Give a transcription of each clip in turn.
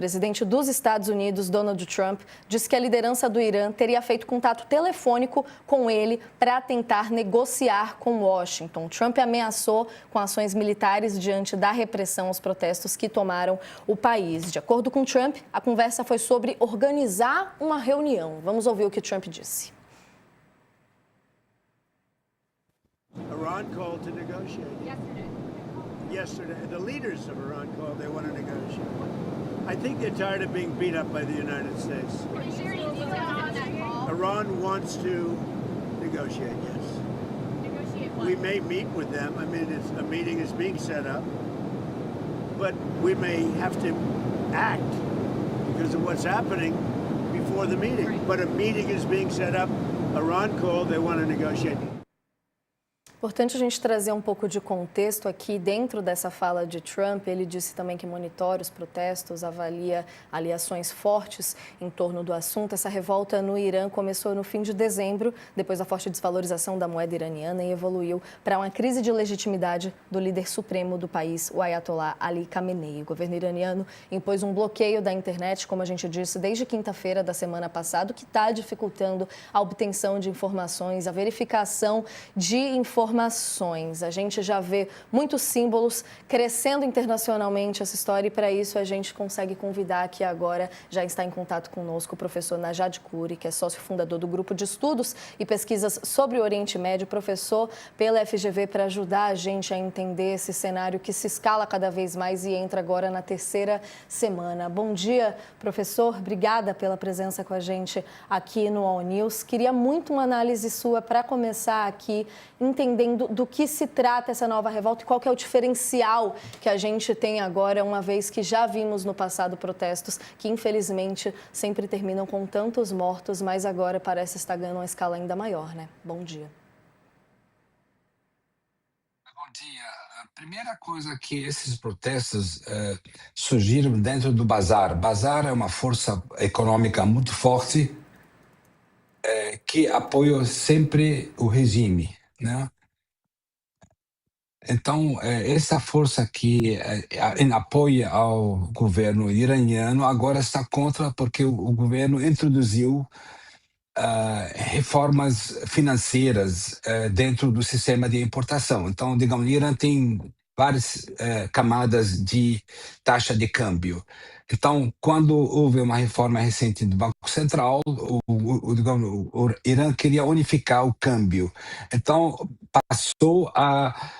presidente dos Estados Unidos, Donald Trump, disse que a liderança do Irã teria feito contato telefônico com ele para tentar negociar com Washington. Trump ameaçou com ações militares diante da repressão aos protestos que tomaram o país. De acordo com Trump, a conversa foi sobre organizar uma reunião. Vamos ouvir o que Trump disse. Iran called to negotiate. Yesterday, the leaders of Iran called. They want to negotiate. I think they're tired of being beat up by the United States. Can you share any details on that call? Iran wants to negotiate. Yes. Negotiate what? We may meet with them. I mean, a meeting is being set up, but we may have to act because of what's happening before the meeting. Right. But a meeting is being set up. Iran called. They want to negotiate. Importante a gente trazer um pouco de contexto aqui dentro dessa fala de Trump. Ele disse também que monitora os protestos, avalia aliações fortes em torno do assunto. Essa revolta no Irã começou no fim de dezembro, depois da forte desvalorização da moeda iraniana, e evoluiu para uma crise de legitimidade do líder supremo do país, o Ayatollah Ali Khamenei. O governo iraniano impôs um bloqueio da internet, como a gente disse, desde quinta-feira da semana passada, o que está dificultando a obtenção de informações, a verificação de informações. A gente já vê muitos símbolos crescendo internacionalmente essa história, e para isso a gente consegue convidar aqui agora, já está em contato conosco, o professor Najad Khouri, que é sócio fundador do Grupo de Estudos e Pesquisas sobre o Oriente Médio, professor pela FGV, para ajudar a gente a entender esse cenário que se escala cada vez mais e entra agora na terceira semana. Bom dia, professor. Obrigada pela presença com a gente aqui no All News. Queria muito uma análise sua para começar aqui, entendendo do que se trata essa nova revolta e qual que é o diferencial que a gente tem agora, uma vez que já vimos no passado protestos que, infelizmente, sempre terminam com tantos mortos, mas agora parece estar ganhando uma escala ainda maior, né? Bom dia. Bom dia. A primeira coisa que esses protestos surgiram dentro do Bazar. Bazar é uma força econômica muito forte que apoia sempre o regime, né? Então, essa força que em apoio ao governo iraniano agora está contra, porque o governo introduziu reformas financeiras dentro do sistema de importação. Então, digamos, o Irã tem várias camadas de taxa de câmbio. Então, quando houve uma reforma recente do Banco Central, digamos, o Irã queria unificar o câmbio. Então,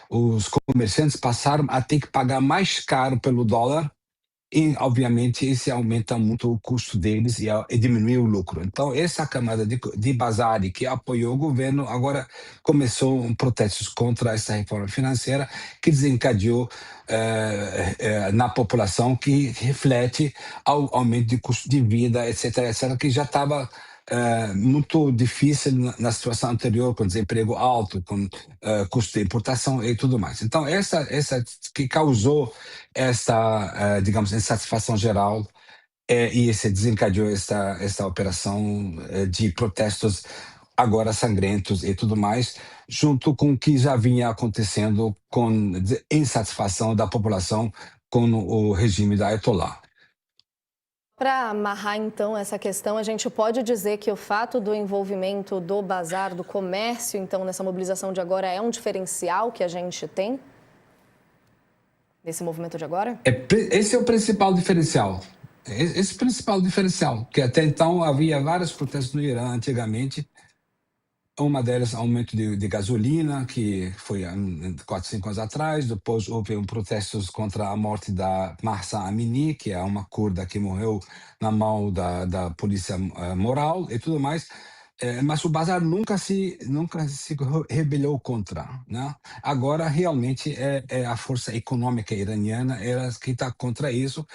os comerciantes passaram a ter que pagar mais caro pelo dólar, e, obviamente, isso aumenta muito o custo deles e diminui o lucro. Então, essa camada de Bazar que apoiou o governo agora começou protestos contra essa reforma financeira que desencadeou na população, que reflete ao aumento de custo de vida, etc., etc., que já estava muito difícil na situação anterior, com desemprego alto, com custo de importação e tudo mais. Então, essa que causou essa, digamos, insatisfação geral e esse desencadeou essa operação de protestos agora sangrentos e tudo mais, junto com o que já vinha acontecendo com insatisfação da população com o regime da Ayatollah. Para amarrar, então, essa questão, a gente pode dizer que o fato do envolvimento do bazar, do comércio, então, nessa mobilização de agora, é um diferencial que a gente tem nesse movimento de agora? Esse é o principal diferencial. Esse é o principal diferencial, que até então havia vários protestos no Irã antigamente. Uma delas, aumento de gasolina, que foi 4, 5 anos atrás. Depois houve protestos contra a morte da Mahsa Amini, que é uma curda que morreu na mão da polícia moral e tudo mais. Mas o Bazar nunca se rebelou contra, né? Agora, realmente, é a força econômica iraniana que está contra isso,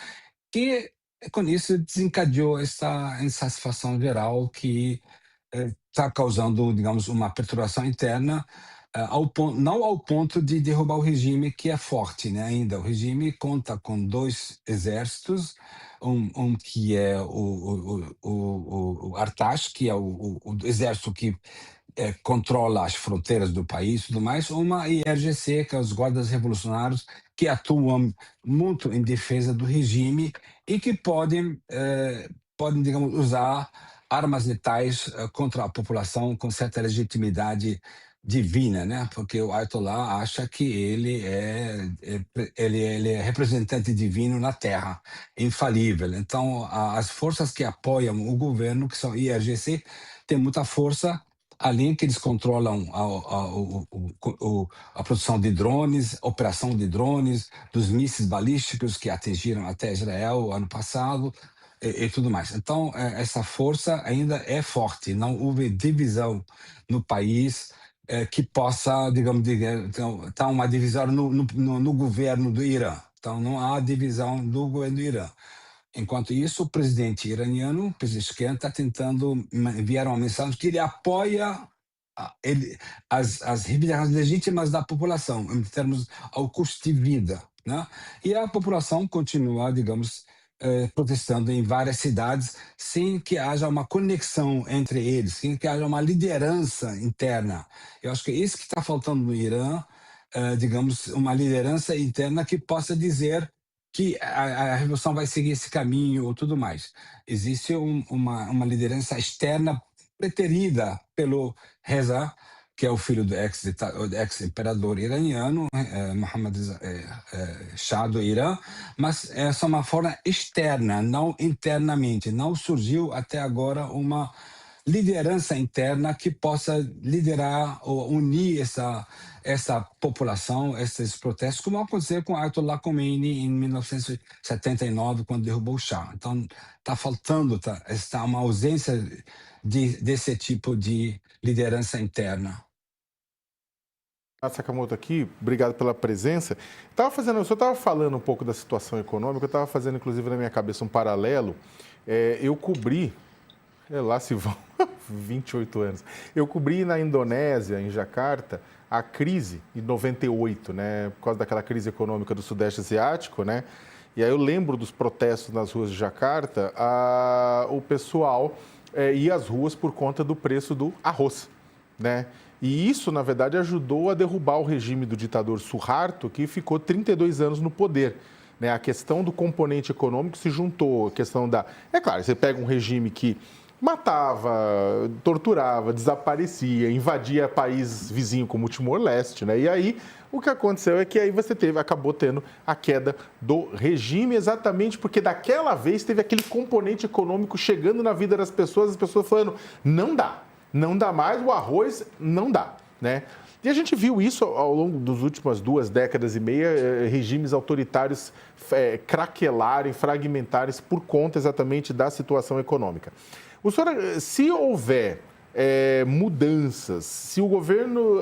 que com isso desencadeou essa insatisfação geral que está causando, digamos, uma perturbação interna, não ao ponto de derrubar o regime, que é forte, né, ainda. O regime conta com 2 exércitos, um que é o Artash, que é o exército que controla as fronteiras do país e tudo mais, uma IRGC, que é os guardas revolucionários, que atuam muito em defesa do regime e que podem, digamos, usar armas letais contra a população com certa legitimidade divina, né? Porque o Ayatollah acha que ele é representante divino na Terra, infalível. Então, as forças que apoiam o governo, que são IRGC, têm muita força, além que eles controlam a produção de drones, operação de drones, dos mísseis balísticos que atingiram até Israel ano passado, e tudo mais. Então, essa força ainda é forte, não houve divisão no país que possa, digamos, então, tá uma divisão no governo do Irã. Então, não há divisão do governo do Irã. Enquanto isso, o presidente iraniano, o presidente Khan, está tentando enviar uma mensagem que ele apoia as reivindicações legítimas da população, em termos ao custo de vida, né? E a população continua, digamos, protestando em várias cidades, sem que haja uma conexão entre eles, sem que haja uma liderança interna. Eu acho que é isso que está faltando no Irã, digamos, uma liderança interna que possa dizer que a revolução vai seguir esse caminho ou tudo mais. Existe uma liderança externa preterida pelo Reza, que é o filho do ex-imperador iraniano, Mohammad Shah do Irã, mas essa é uma forma externa, não internamente. Não surgiu até agora uma liderança interna que possa liderar ou unir essa população, esses protestos, como aconteceu com Ayatollah Khomeini em 1979, quando derrubou o Shah. Então, está faltando, está uma ausência desse tipo de liderança interna. Sakamoto aqui, obrigado pela presença. O senhor estava falando um pouco da situação econômica, eu estava fazendo, inclusive, na minha cabeça um paralelo. Eu cobri, lá se vão 28 anos, eu cobri na Indonésia, em Jacarta, a crise de 98, né, por causa daquela crise econômica do Sudeste Asiático, né? E aí eu lembro dos protestos nas ruas de Jacarta, o pessoal ia às ruas por conta do preço do arroz, né? E isso, na verdade, ajudou a derrubar o regime do ditador Suharto, que ficou 32 anos no poder. Né? A questão do componente econômico se juntou, a questão da... É claro, você pega um regime que matava, torturava, desaparecia, invadia país vizinho como o Timor-Leste, né? E aí o que aconteceu é que aí você acabou tendo a queda do regime, exatamente porque daquela vez teve aquele componente econômico chegando na vida das pessoas, as pessoas falando, não dá mais, o arroz não dá, né? E a gente viu isso ao longo das últimas 2 décadas e meia, regimes autoritários craquelarem, fragmentarem por conta exatamente da situação econômica. O senhor, se houver mudanças, se o governo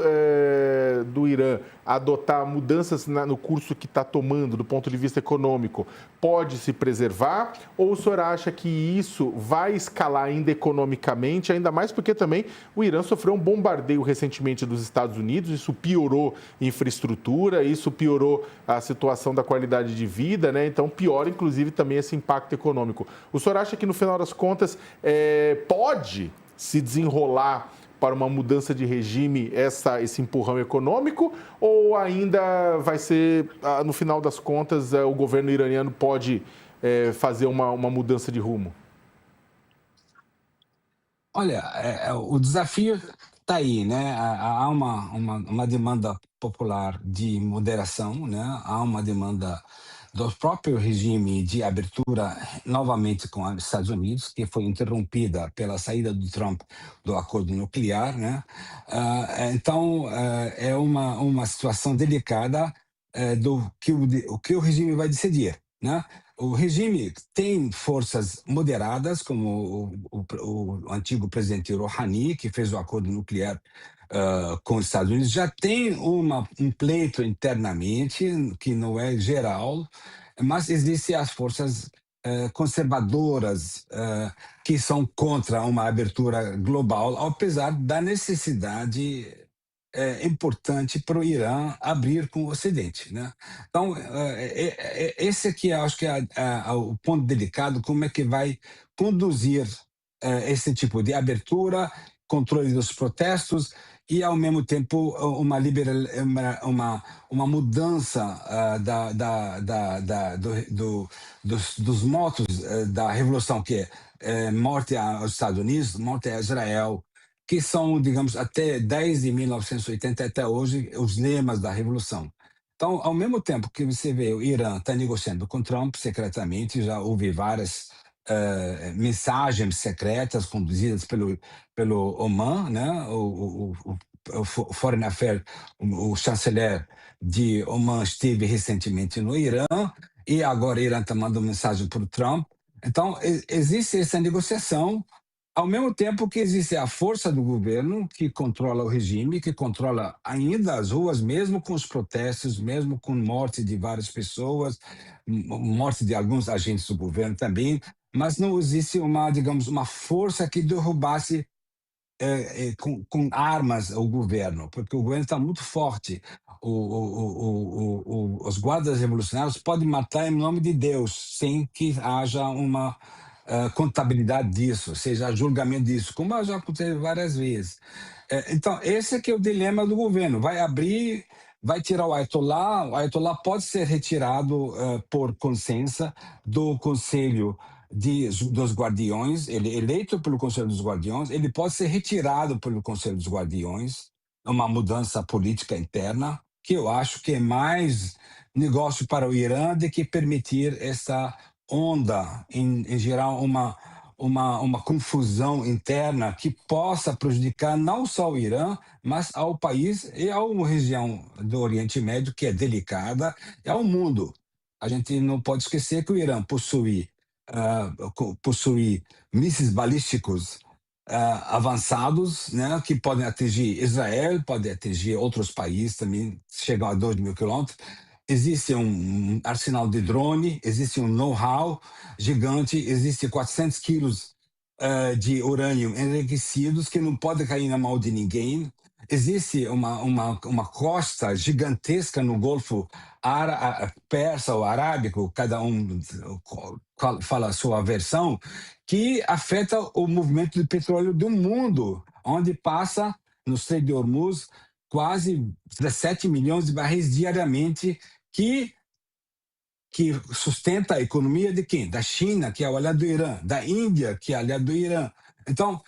do Irã adotar mudanças no curso que está tomando do ponto de vista econômico, pode se preservar? Ou o senhor acha que isso vai escalar ainda economicamente, ainda mais porque também o Irã sofreu um bombardeio recentemente dos Estados Unidos, isso piorou a infraestrutura, isso piorou a situação da qualidade de vida, né? Então piora inclusive também esse impacto econômico. O senhor acha que no final das contas pode se desenrolar para uma mudança de regime esse empurrão econômico, ou ainda vai ser, no final das contas, o governo iraniano pode fazer uma mudança de rumo? Olha, o desafio está aí, né? Há uma demanda popular de moderação, né? Há uma demanda do próprio regime de abertura novamente com os Estados Unidos, que foi interrompida pela saída do Trump do acordo nuclear, né? Então, é uma situação delicada do que o regime vai decidir, né? O regime tem forças moderadas, como o antigo presidente Rouhani, que fez o acordo nuclear com os Estados Unidos, já tem um pleito internamente, que não é geral, mas existem as forças conservadoras que são contra uma abertura global, apesar da necessidade importante para o Irã abrir com o Ocidente, né? Então, esse aqui acho que é o ponto delicado, como é que vai conduzir esse tipo de abertura controle dos protestos e, ao mesmo tempo, uma mudança dos motos da revolução, que é morte aos Estados Unidos, morte a Israel, que são, digamos, até desde 1980 até hoje, os lemas da revolução. Então, ao mesmo tempo que você vê o Irã está negociando com Trump secretamente, já houve várias mensagens secretas conduzidas pelo Oman, né? O Foreign Affairs, o chanceler de Oman esteve recentemente no Irã e agora o Irã está mandando mensagem para o Trump. Então, existe essa negociação, ao mesmo tempo que existe a força do governo que controla o regime, que controla ainda as ruas, mesmo com os protestos, mesmo com morte de várias pessoas, morte de alguns agentes do governo também, mas não existe digamos, uma força que derrubasse com armas o governo, porque o governo está muito forte. Os guardas revolucionários podem matar em nome de Deus, sem que haja uma contabilidade disso, seja julgamento disso, como já aconteceu várias vezes. Então, esse é que é o dilema do governo. Vai abrir, vai tirar o Ayatollah pode ser retirado por consenso do Conselho dos Guardiões, ele é eleito pelo Conselho dos Guardiões, ele pode ser retirado pelo Conselho dos Guardiões, uma mudança política interna, que eu acho que é mais negócio para o Irã do que permitir essa onda em gerar uma confusão interna que possa prejudicar não só o Irã, mas ao país e à região do Oriente Médio, que é delicada, e ao mundo. A gente não pode esquecer que o Irã possui mísseis balísticos avançados, né, que podem atingir Israel, podem atingir outros países também, chegam a 2.000 quilômetros. Existe um arsenal de drone, existe um know-how gigante, existe 400 quilos de urânio enriquecidos que não pode cair na mão de ninguém. Existe uma costa gigantesca no Golfo Persa ou Arábico, cada um fala a sua versão, que afeta o movimento de petróleo do mundo, onde passa, no Estreito de Hormuz, quase 17 milhões de barris diariamente, que sustenta a economia de quem? Da China, que é o aliado do Irã, da Índia, que é aliado do Irã. Então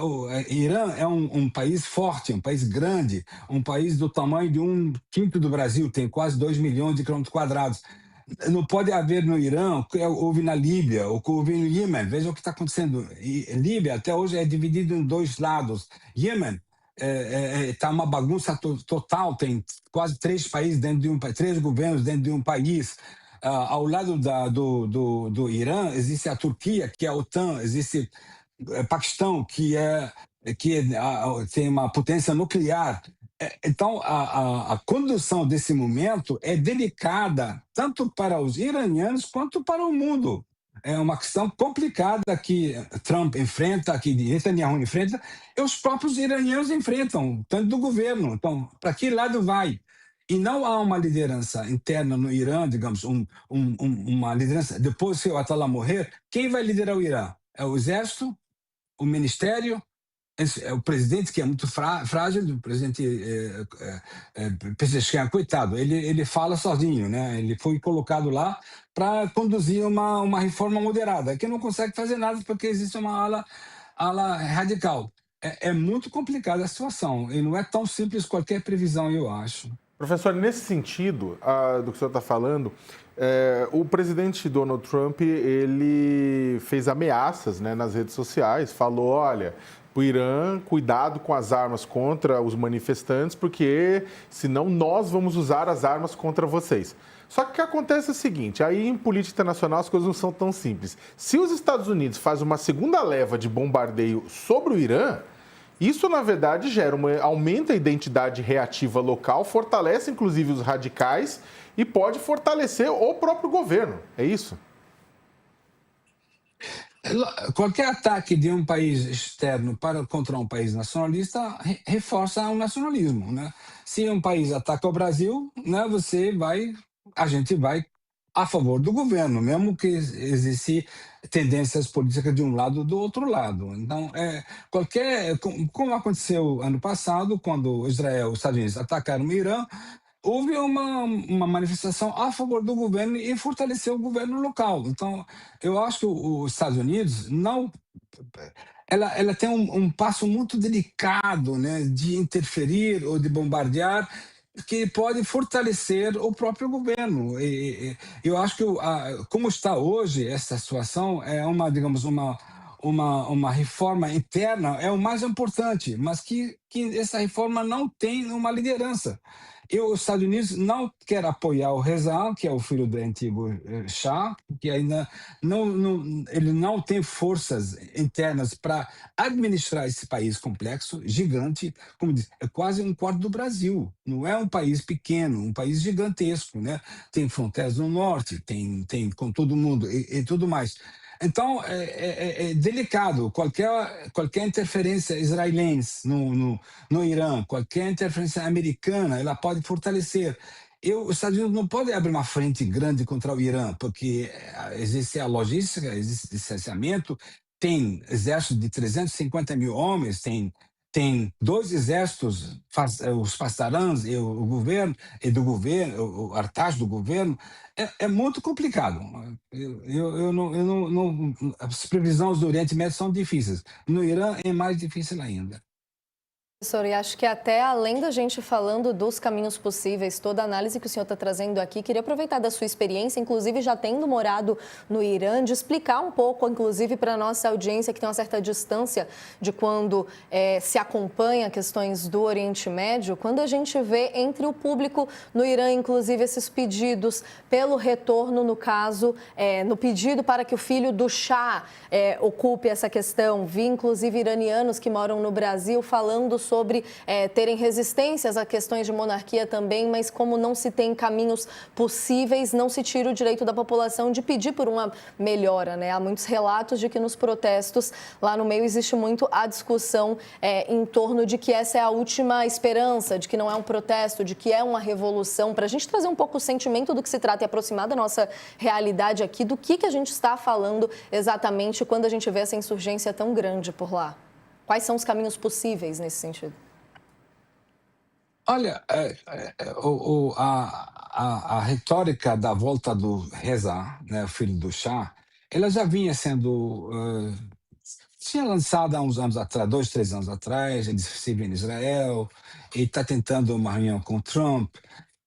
o Irã é um país forte, um país grande, um país do tamanho de 1/5 do Brasil, tem quase 2 milhões de quilômetros quadrados. Não pode haver no Irã o que houve na Líbia, o que houve no Iêmen. Veja o que está acontecendo. Líbia até hoje é dividido em dois lados. Iêmen está uma bagunça total, tem quase 3 países dentro de 3 governos dentro de um país. Ao lado do Irã existe a Turquia, que é a OTAN, existe Paquistão, que tem uma potência nuclear. Então, a condução desse momento é delicada tanto para os iranianos quanto para o mundo. É uma questão complicada que Trump enfrenta, que Netanyahu enfrenta, e os próprios iranianos enfrentam, tanto do governo. Então, para que lado vai? E não há uma liderança interna no Irã, digamos, uma liderança. Depois que o Ayatollah morrer, quem vai liderar o Irã? É o exército? O ministério? É o presidente, que é muito frágil, o presidente Pezeshkian, coitado, ele fala sozinho, né? Ele foi colocado lá para conduzir uma reforma moderada, que não consegue fazer nada porque existe uma ala radical. É muito complicada a situação e não é tão simples qualquer previsão, eu acho. Professor, nesse sentido do que o senhor está falando, o presidente Donald Trump ele fez ameaças, né, nas redes sociais, falou, olha, o Irã, cuidado com as armas contra os manifestantes, porque senão nós vamos usar as armas contra vocês. Só que o que acontece é o seguinte, aí em política internacional as coisas não são tão simples. Se os Estados Unidos fazem uma segunda leva de bombardeio sobre o Irã, isso, na verdade, aumenta a identidade reativa local, fortalece, inclusive, os radicais e pode fortalecer o próprio governo. É isso? Qualquer ataque de um país externo contra um país nacionalista reforça o nacionalismo, né? Se um país ataca o Brasil, né, a gente vai a favor do governo, mesmo que existem tendências políticas de um lado ou do outro lado. Então, como aconteceu ano passado, quando Israel e os Estados Unidos atacaram o Irã, houve uma manifestação a favor do governo e fortaleceu o governo local. Então, eu acho que os Estados Unidos não. Ela tem um passo muito delicado, né, de interferir ou de bombardear, que pode fortalecer o próprio governo. Eu acho que, como está hoje essa situação, é digamos, uma reforma interna é o mais importante, mas que essa reforma não tem uma liderança. Os Estados Unidos não quer apoiar o Reza, que é o filho do antigo Shah, que ainda ele não tem forças internas para administrar esse país complexo, gigante, como diz, é quase um quarto do Brasil. Não é um país pequeno, um país gigantesco, né? Tem fronteiras no norte, tem com todo mundo e tudo mais. Então, é delicado. Qualquer interferência israelense no Irã, qualquer interferência americana, ela pode fortalecer. Os Estados Unidos não podem abrir uma frente grande contra o Irã, porque existe a logística, existe distanciamento, tem exército de 350 mil homens, tem dois exércitos, os pastarãs e o governo, e do governo, o Artaj do governo. É muito complicado. As previsões do Oriente Médio são difíceis. No Irã é mais difícil ainda. Professor, e acho que até além da gente falando dos caminhos possíveis, toda a análise que o senhor está trazendo aqui, queria aproveitar da sua experiência, inclusive já tendo morado no Irã, de explicar um pouco, inclusive para a nossa audiência que tem uma certa distância de quando se acompanha questões do Oriente Médio, quando a gente vê entre o público no Irã, inclusive esses pedidos pelo retorno, no caso, no pedido para que o filho do Shah ocupe essa questão. Vi, inclusive, iranianos que moram no Brasil falando sobre terem resistências a questões de monarquia também, mas como não se tem caminhos possíveis, não se tira o direito da população de pedir por uma melhora, né? Há muitos relatos de que nos protestos lá no meio existe muito a discussão em torno de que essa é a última esperança, de que não é um protesto, de que é uma revolução, para a gente trazer um pouco o sentimento do que se trata e aproximar da nossa realidade aqui, do que a gente está falando exatamente quando a gente vê essa insurgência tão grande por lá. Quais são os caminhos possíveis nesse sentido? Olha, a retórica da volta do Reza, né, filho do Shah, ela já vinha sendo tinha lançada há uns anos atrás, 2, 3 anos atrás. Ele esteve em Israel e está tentando uma reunião com o Trump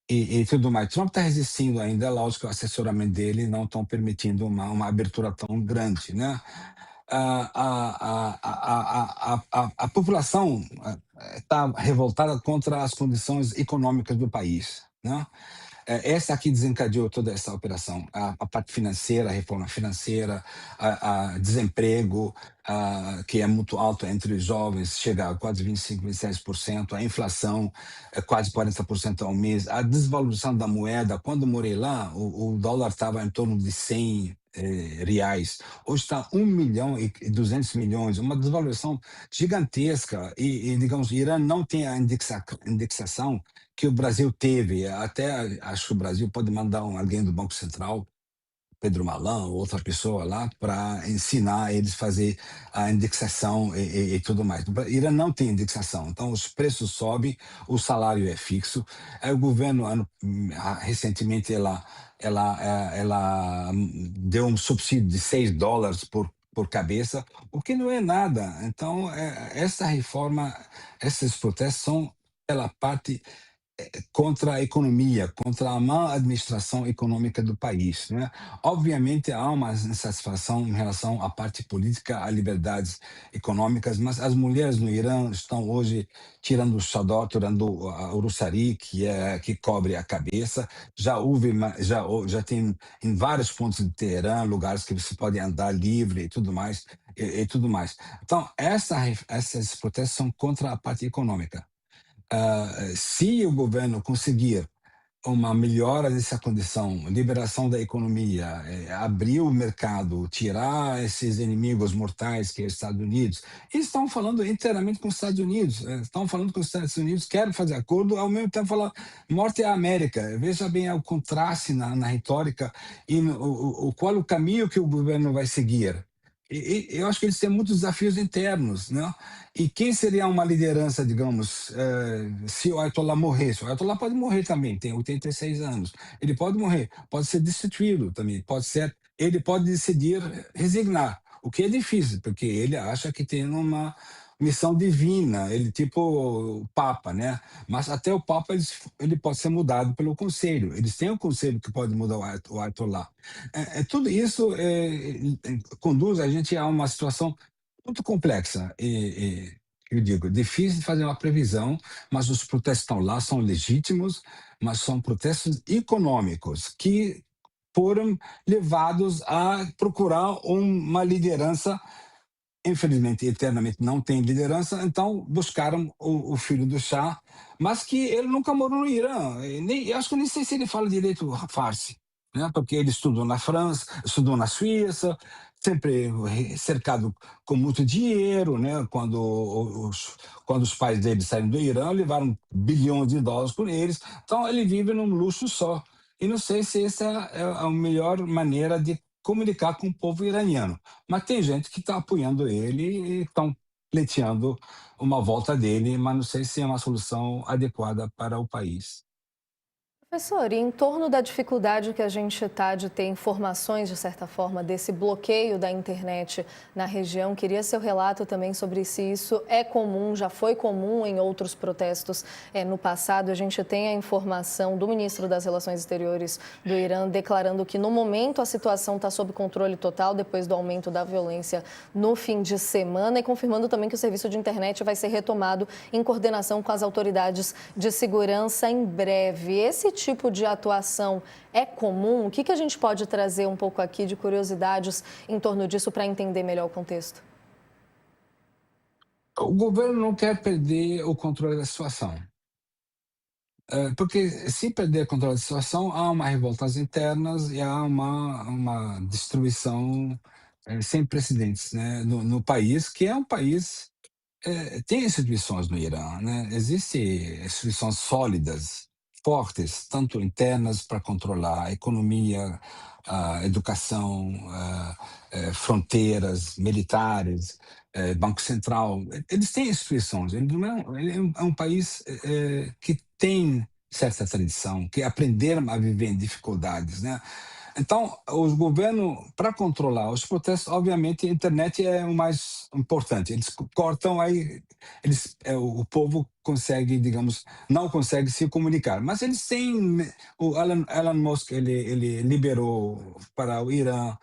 e tudo mais. Trump está resistindo ainda, lógico, o assessoramento dele não estão permitindo uma abertura tão grande, né? A população está revoltada contra as condições econômicas do país, né? Essa aqui desencadeou toda essa operação, a parte financeira, a reforma financeira, a desemprego, que é muito alto entre os jovens, chega a quase 25, 26%, a inflação é quase 40% ao mês, a desvalorização da moeda. Quando morei lá, o dólar estava em torno de 100 reais. Hoje está 1.200.000.000, uma desvalorização gigantesca. Digamos, o Irã não tem a indexação que o Brasil teve. Até acho que o Brasil pode mandar alguém do Banco Central, Pedro Malan ou outra pessoa lá, para ensinar eles a fazer a indexação e tudo mais. O Irã não tem indexação, então os preços sobem, o salário é fixo. O governo, recentemente, ela deu um subsídio de $6 por cabeça, o que não é nada. Então, essa reforma, esses protestos são pela parte contra a economia, contra a má administração econômica do país, né? Obviamente há uma insatisfação em relação à parte política, a liberdades econômicas, mas as mulheres no Irã estão hoje tirando o xadó, tirando o russari, que cobre a cabeça. Já tem em vários pontos de Teherã lugares que você pode andar livre e tudo mais e tudo mais. Então essas protestos são contra a parte econômica. Se o governo conseguir uma melhora dessa condição, liberação da economia, abrir o mercado, tirar esses inimigos mortais que é os Estados Unidos. Eles estão falando inteiramente com os Estados Unidos, estão falando com os Estados Unidos, querem fazer acordo, ao mesmo tempo falar morte à América. Veja bem o contraste na retórica e qual o caminho que o governo vai seguir. Eu acho que eles têm muitos desafios internos, né? E quem seria uma liderança, digamos, se o Ayatollah morresse? O Ayatollah pode morrer também, tem 86 anos. Ele pode morrer, pode ser destituído também, ele pode decidir resignar, o que é difícil, porque ele acha que tem uma missão divina, ele tipo o Papa, né? Mas até o Papa ele pode ser mudado pelo Conselho. Eles têm um Conselho que pode mudar o Ayatollah. Tudo isso conduz a gente a uma situação muito complexa eu digo, difícil de fazer uma previsão, mas os protestos estão lá, são legítimos, mas são protestos econômicos que foram levados a procurar uma liderança. Infelizmente, eternamente não tem liderança, então buscaram o filho do Shah, mas que ele nunca morou no Irã. Eu acho que nem sei se ele fala direito farsi, né? Porque ele estudou na França, estudou na Suíça, sempre cercado com muito dinheiro, né? Quando os pais dele saíram do Irã, levaram bilhões de dólares com eles, então ele vive num luxo só. E não sei se essa é a melhor maneira de comunicar com o povo iraniano. Mas tem gente que está apoiando ele e estão pleiteando uma volta dele, mas não sei se é uma solução adequada para o país. Professor, e em torno da dificuldade que a gente está de ter informações, de certa forma, desse bloqueio da internet na região, queria seu relato também sobre se isso é comum, já foi comum em outros protestos no passado. A gente tem a informação do ministro das Relações Exteriores do Irã declarando que, no momento, a situação está sob controle total, depois do aumento da violência no fim de semana, e confirmando também que o serviço de internet vai ser retomado em coordenação com as autoridades de segurança em breve. Esse tipo de atuação é comum? O que a gente pode trazer um pouco aqui de curiosidades em torno disso para entender melhor o contexto? O governo não quer perder o controle da situação. Porque se perder o controle da situação, há uma revoltas internas e há uma destruição sem precedentes, né, no país, que é um país. Tem instituições no Irã, né? Existem instituições sólidas, fortes, tanto internas para controlar a economia, a educação, fronteiras, militares, Banco Central. Eles têm instituições. Ele não é um país que tem certa tradição, que aprenderam a viver em dificuldades, né? Então, os governos, para controlar os protestos, obviamente, a internet é o mais importante. Eles cortam aí, o povo consegue, digamos, não consegue se comunicar. Mas eles têm, o Elon Musk, ele liberou para o Irã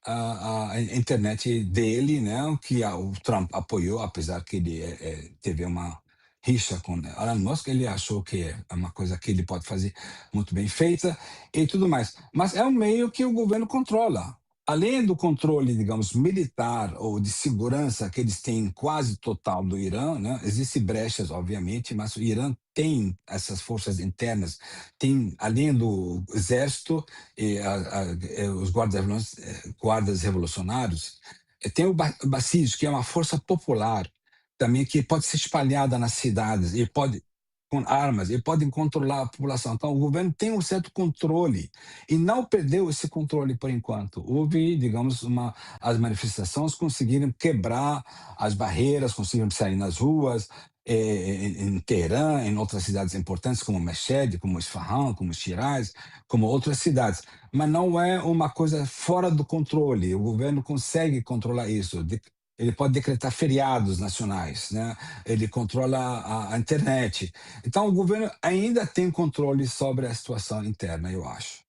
a internet dele, né, que o Trump apoiou, apesar que ele teve uma rixa com Elon Musk, ele achou que é uma coisa que ele pode fazer muito bem feita e tudo mais. Mas é um meio que o governo controla. Além do controle, digamos, militar ou de segurança que eles têm quase total do Irã, né? Existem brechas, obviamente, mas o Irã tem essas forças internas, tem, além do exército e os guardas revolucionários, tem o Basij, que é uma força popular, também que pode ser espalhada nas cidades e pode com armas e podem controlar a população. Então, o governo tem um certo controle e não perdeu esse controle por enquanto. Houve, digamos, as manifestações conseguiram quebrar as barreiras, conseguiram sair nas ruas, em Teherã, em outras cidades importantes como Mashhad, como Isfahan, como Shiraz, como outras cidades. Mas não é uma coisa fora do controle. O governo consegue controlar isso. Ele pode decretar feriados nacionais, né? Ele controla a internet. Então, o governo ainda tem controle sobre a situação interna, eu acho.